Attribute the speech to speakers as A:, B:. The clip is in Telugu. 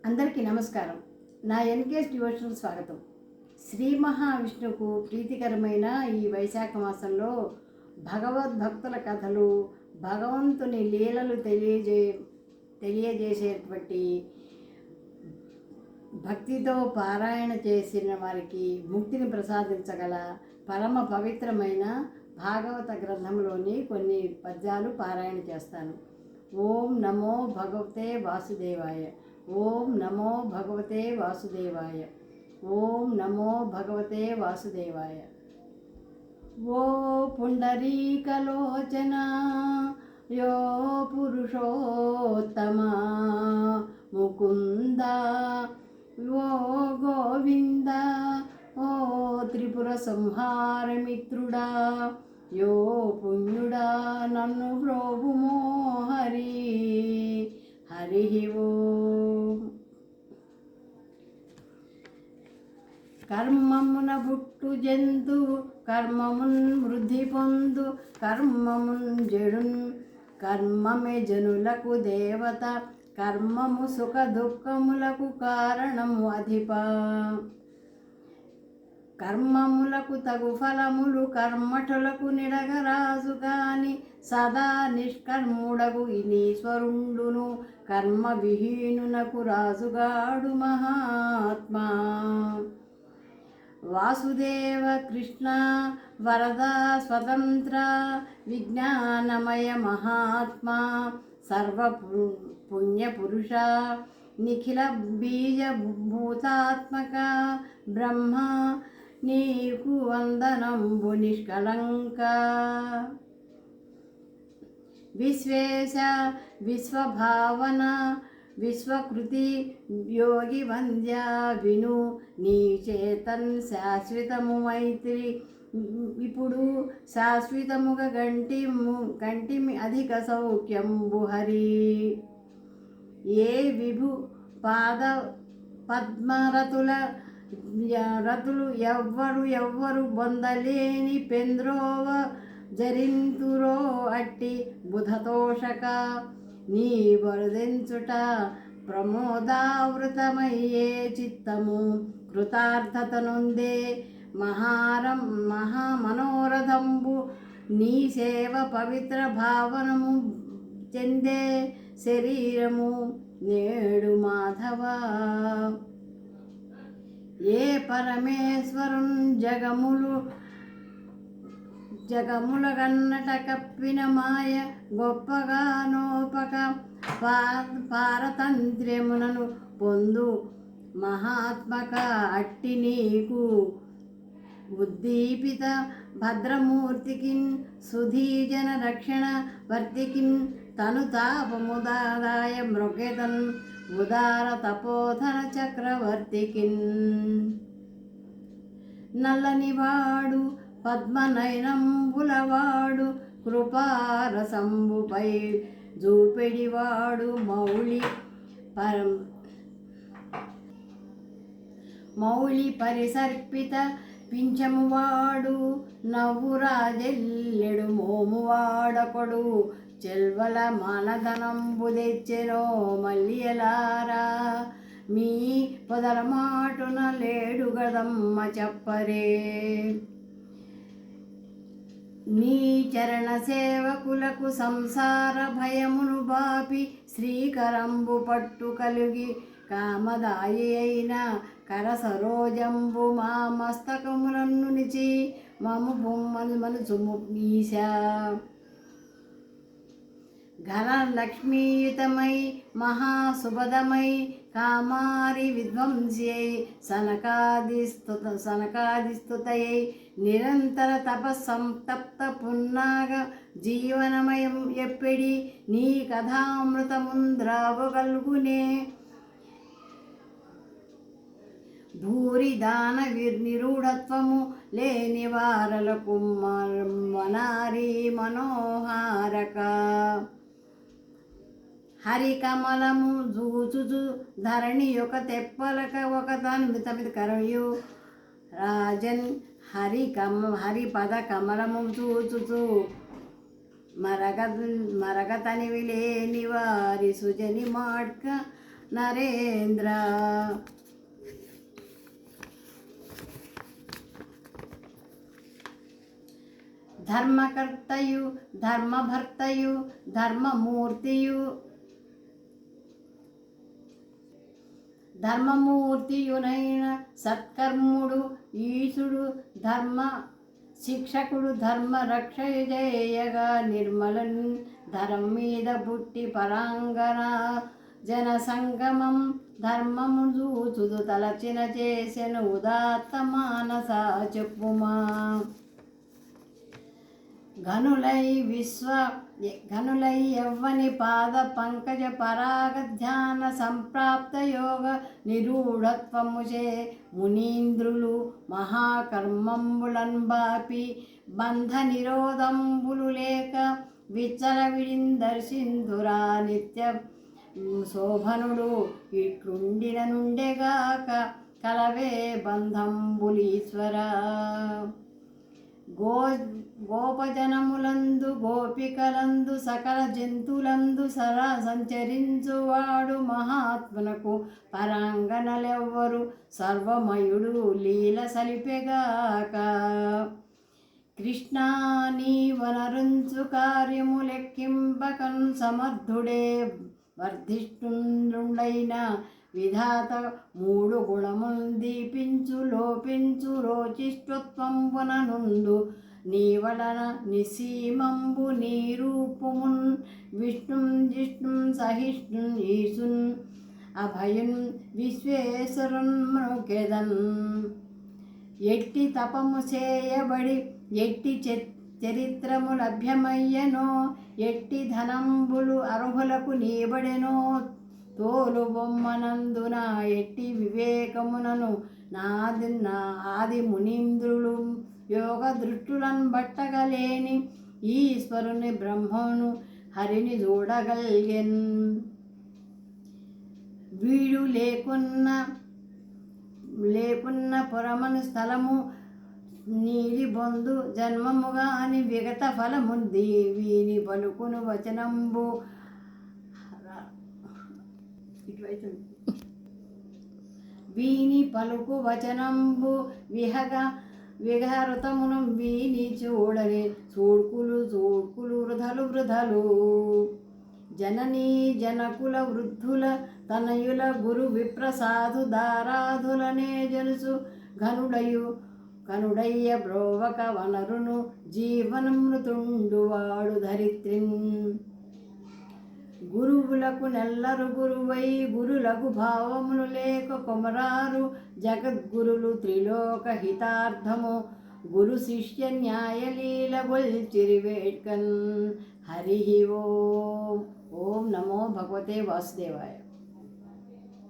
A: అందరికీ నమస్కారం. నా ఎన్కేఎస్ డివోషనల్ స్వాగతం. శ్రీ మహావిష్ణువుకు ప్రీతికరమైన ఈ వైశాఖ మాసంలో భగవద్భక్తుల కథలు, భగవంతుని లీలలు తెలియజేసేటువంటి భక్తితో పారాయణ చేసిన వారికి ముక్తిని ప్రసాదించగల పరమ పవిత్రమైన భాగవత గ్రంథంలోని కొన్ని పద్యాలు పారాయణ చేస్తాను. ఓం నమో భగవతే వాసుదేవాయ. ఓం నమో భగవతే వాసుదేవాయ. ఓం నమో భగవతే వాసుదేవాయ. ఓ పుండరీకలోచన యో పురుషోత్తమ ముకుంద ఓ గోవింద ఓ త్రిపుర సంహారమిత్రుడా యో పుణ్యుడా నన్ను బ్రోవుమో హరి హరి ఓం. కర్మమున బుట్టు జంతువు కర్మమున్ వృద్ధి పొందు కర్మమున్ జడున్ కర్మమే జనులకు దేవత కర్మము సుఖ దుఃఖములకు కారణము అధిప. కర్మములకు తగు ఫలములు కర్మఠులకు నిడగరాజు కాని సదా నిష్కర్ముడగు ఈశ్వరుండును కర్మ విహీనునకు రాజుగాడు మహాత్మా. వాసుదేవ కృష్ణ వరద స్వతంత్ర విజ్ఞానమయ మహాత్మా సర్వ పుణ్యపురుష నిఖిల బీజభూతాత్మక బ్రహ్మ నీకు వందనంబు నిష్కళంక. విశ్వేశ విశ్వభావన విశ్వకృతి యోగి వంద్య విను నీ చేతన్ శాశ్వతము మైత్రి ఇప్పుడు శాశ్వతముగా కంటిమి అధిక సౌఖ్యంబు హరి. ఏ విభు పాద పద్మరతుల రతులు ఎవ్వరు బొందలేని పెంద్రోవ జరింతురో అట్టి బుధతోషక నీ వరుదెంచుట ప్రమోదావృతమయ్యే చిత్తము కృతార్థత నొందే మహామనోరథంబు నీ సేవ పవిత్ర భావనము చెందే శరీరము నేడు మాధవ. ఏ పరమేశ్వరున్ జగముల గన్నట కప్పిన మాయ గొప్పగా నోపక పారతంత్ర్యమునను పొందు మహాత్మక అట్టి నీకు ఉద్దీపిత భద్రమూర్తికిన్ సుధీజన రక్షణ వర్తికిన్ తను తాపముదాయ మృగెతన్ ఉదార తపోధన చక్రవర్తికిన్. నల్లనివాడు పద్మనయనంబులవాడు కృపారసంబుపై జూపెడివాడు మౌళి పరిసర్పిత పింఛమువాడు నవ్వురాజెల్లెడు మోమువాడకొడు చెల్వల మానధనంబు తెచ్చెనో మల్లియలారా మీ పొదల మాటున లేడు గదమ్మ చెప్పరే. నీ చరణ సేవకులకు సంసార భయమును బాపి శ్రీకరంబు పట్టు కలిగి కామదాయి అయిన కర సరోజంబు మా మస్తకములను నిచి మము బొమ్మను మనసుము ఈశా. ఘన లక్ష్మీయుతమై మహాసుభదమై కామారి విధ్వంస్యై సనకాదిస్తుతయై నిరంతర తపస్సంతప్త పున్నాగ జీవనమయం ఎప్పెడి నీ కథామృతముంద్రావగల్గునే. భూరి దాన నిరూఢత్వము లేని వారలకు మనారీ మనోహారక. హరికమలము జూచుచు ధరణి యొక్క తెప్పలక ఒక తమిది కరయు రాజన్ హరిపద కమలము చూచుచు మరగతనివి లేని వారి సుజని మాడ్క నరేంద్ర. ధర్మకర్తయు ధర్మభర్తయు ధర్మమూర్తియు ధర్మమూర్తియునైన సత్కర్ముడు ఈశుడు ధర్మ శిక్షకుడు ధర్మ రక్షయగా నిర్మలన్ ధరం మీద బుట్టి పరాంగన జన సంగమం ధర్మము చూచుదు తలచిన చేసెను ఉదాత్త మానస చెప్పుమా. ఘనులై యవ్వని పాద పంకజ పరాగ ధ్యాన సంప్రాప్త యోగ నిరూఢత్వముచే మునీంద్రులు మహాకర్మంబులన్ బాపి బంధ నిరోధంబులు లేక విచ్చలవిడిందర్శిందురా నిత్య శోభనుడు ఇట్లుండిన నుండెగాక కలవే బంధంబులీశ్వర. గోపజనములందు గోపికలందు సకల జంతులందు సంచరించువాడు మహాత్మునకు పరాంగనలెవ్వరు సర్వమయుడు లీల సలిపెగాక. కృష్ణా నీ వనరుంచు కార్యము లెక్కింపకన్ సమర్థుడే వర్ధిష్ఠుండైన విధాత మూడు గుణముల్ దీపించు లోపించు రోచిష్ఠత్వంబున నుండు నీ వలన నిసీమంబు నీ రూపమున్ విష్ణుం జిష్ణుం సహిష్ణున్ ఈశున్ అభయున్ విశ్వేశ్వరున్ మృకెదన్. ఎట్టి తపము చేయబడి ఎట్టి చరిత్రము లభ్యమయ్యనో ఎట్టి ధనంబులు అర్హులకు నీబడెనో తోలు బొమ్మనందున ఎట్టి వివేకమునను నా ఆది మునీంద్రులు యోగ దృష్టులను బట్టగలేని ఈశ్వరుని బ్రహ్మను హరిని చూడగలిగెన్. వీడు లేకున్న పురమను స్థలము నీలి బొందు జన్మముగా అని విగత ఫలముంది వీని పలుకును వచనంబు వీని పలుకు వచనంబు విహరతమును వీని చూడని చూడ్కులు వృధలు జననీ జనకుల వృద్ధుల తనయుల గురు విప్రసాదు దారాధులనే జనుసు కనుడయ్య బ్రోవక వనరును జీవనమృతుండు వాడు ధరిత్రిన్. గురువులకు నెల్లరు గురువై గురులకు భావములు లేక కొమరారు జగద్గురులు త్రిలోక హితార్థము గురు శిష్య న్యాయలీల గొల్చిరివేట్కన్. హరి ఓం. ఓం నమో భగవతే వాసుదేవాయ.